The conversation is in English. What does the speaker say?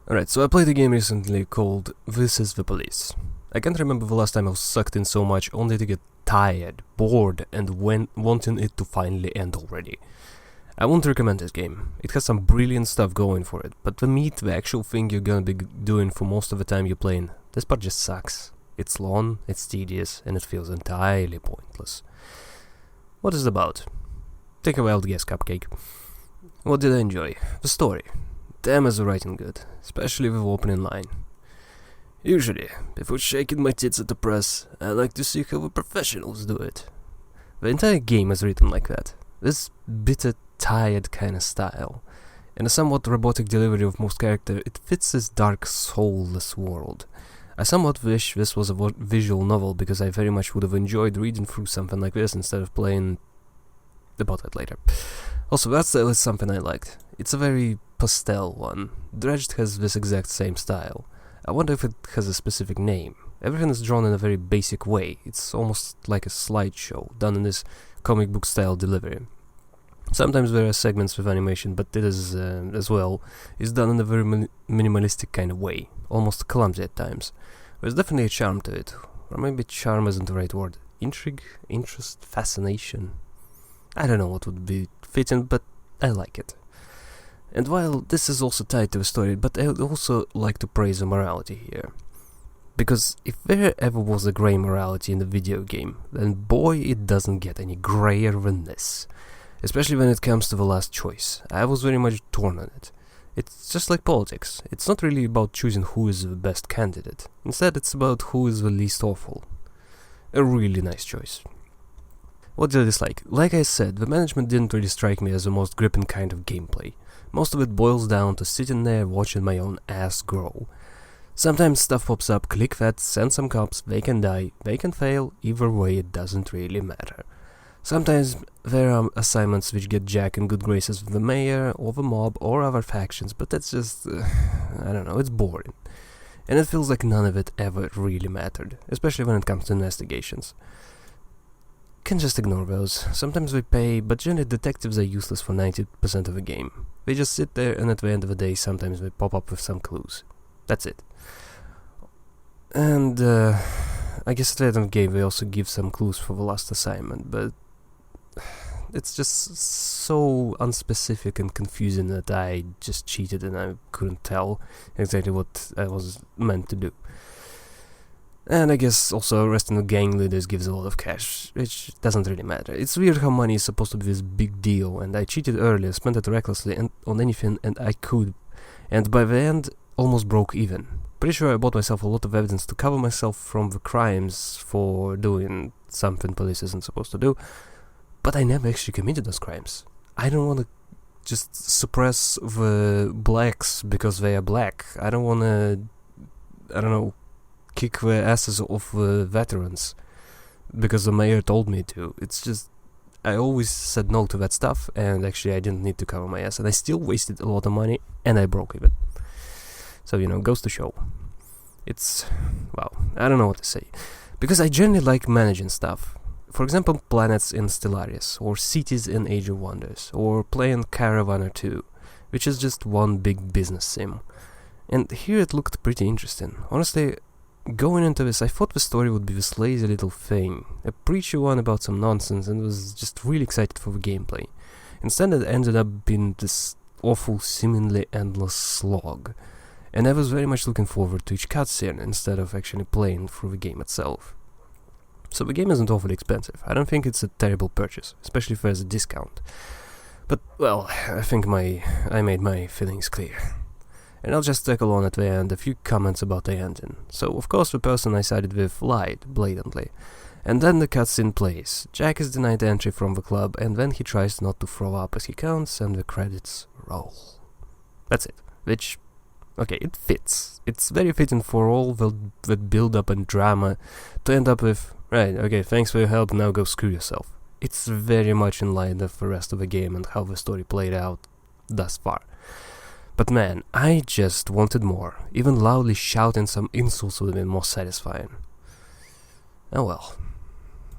Alright, so I played a game recently called This is the Police. I can't remember the last time I was sucked in so much only to get tired, bored, and wanting it to finally end already. I won't recommend this game. It has some brilliant stuff going for it, but the actual thing you're gonna be doing for most of the time you're playing, this part just sucks. It's long, it's tedious, and it feels entirely pointless. What is it about? Take a wild guess, Cupcake. What did I enjoy? The story. Damn is the writing good, especially the opening line. Usually, before shaking my tits at the press, I like to see how the professionals do it. The entire game is written like that. This bitter, tired kind of style. And a somewhat robotic delivery of most characters, it fits this dark, soulless world. I somewhat wish this was a visual novel because I very much would have enjoyed reading through something like this instead of playing about it later. Also, that style is something I liked. It's a very pastel one. Dredged has this exact same style. I wonder if it has a specific name. Everything is drawn in a very basic way. It's almost like a slideshow, done in this comic book style delivery. Sometimes there are segments with animation, but it is, as well, is done in a very minimalistic kind of way, almost clumsy at times. There's definitely a charm to it, or maybe charm isn't the right word. Intrigue, interest, fascination. I don't know what would be fitting, but I like it. And while this is also tied to the story, but I would also like to praise the morality here. Because if there ever was a grey morality in the video game, then boy, it doesn't get any greyer than this. Especially when it comes to the last choice. I was very much torn on it. It's just like politics. It's not really about choosing who is the best candidate. Instead, it's about who is the least awful. A really nice choice. What did I dislike? Like I said, the management didn't really strike me as the most gripping kind of gameplay. Most of it boils down to sitting there watching my own ass grow. Sometimes stuff pops up, click that, send some cops, they can die, they can fail, either way it doesn't really matter. Sometimes there are assignments which get Jack in good graces with the mayor, or the mob, or other factions, but that's just, I don't know, it's boring. And it feels like none of it ever really mattered, especially when it comes to investigations. Can just ignore those. Sometimes they pay, but generally detectives are useless for 90% of the game. They just sit there and at the end of the day sometimes they pop up with some clues. That's it. And I guess at the end of the game they also give some clues for the last assignment, but it's just so unspecific and confusing that I just cheated and I couldn't tell exactly what I was meant to do. And I guess also arresting the gang leaders gives a lot of cash, which doesn't really matter. It's weird how money is supposed to be this big deal, and I cheated earlier, spent it recklessly and on anything and I could, and by the end almost broke even. Pretty sure I bought myself a lot of evidence to cover myself from the crimes for doing something police isn't supposed to do, but I never actually committed those crimes. I don't want to just suppress the blacks because they are black. I don't want to, I don't know, kick the asses of the veterans because the mayor told me to. It's just, I always said no to that stuff, and actually I didn't need to cover my ass, and I still wasted a lot of money, and I broke even. So, you know, goes to show. It's, well, I don't know what to say. Because I generally like managing stuff. For example, planets in Stellaris, or cities in Age of Wonders, or playing Caravan 2, which is just one big business sim. And here it looked pretty interesting. Honestly, going into this, I thought the story would be this lazy little thing, a preachy one about some nonsense, and was just really excited for the gameplay. Instead it ended up being this awful, seemingly endless slog, and I was very much looking forward to each cutscene instead of actually playing through the game itself. So the game isn't awfully expensive. I don't think it's a terrible purchase, especially if there's a discount. But, well, I think I made my feelings clear. And I'll just tackle on at the end a few comments about the ending. So, of course, the person I sided with lied blatantly. And then the cutscene plays. Jack is denied entry from the club, and then he tries not to throw up as he counts, and the credits roll. That's it. Which, okay, it fits. It's very fitting for all the build-up and drama to end up with, right, okay, thanks for your help, now go screw yourself. It's very much in line with the rest of the game and how the story played out thus far. But man, I just wanted more. Even loudly shouting some insults would have been more satisfying. Oh well.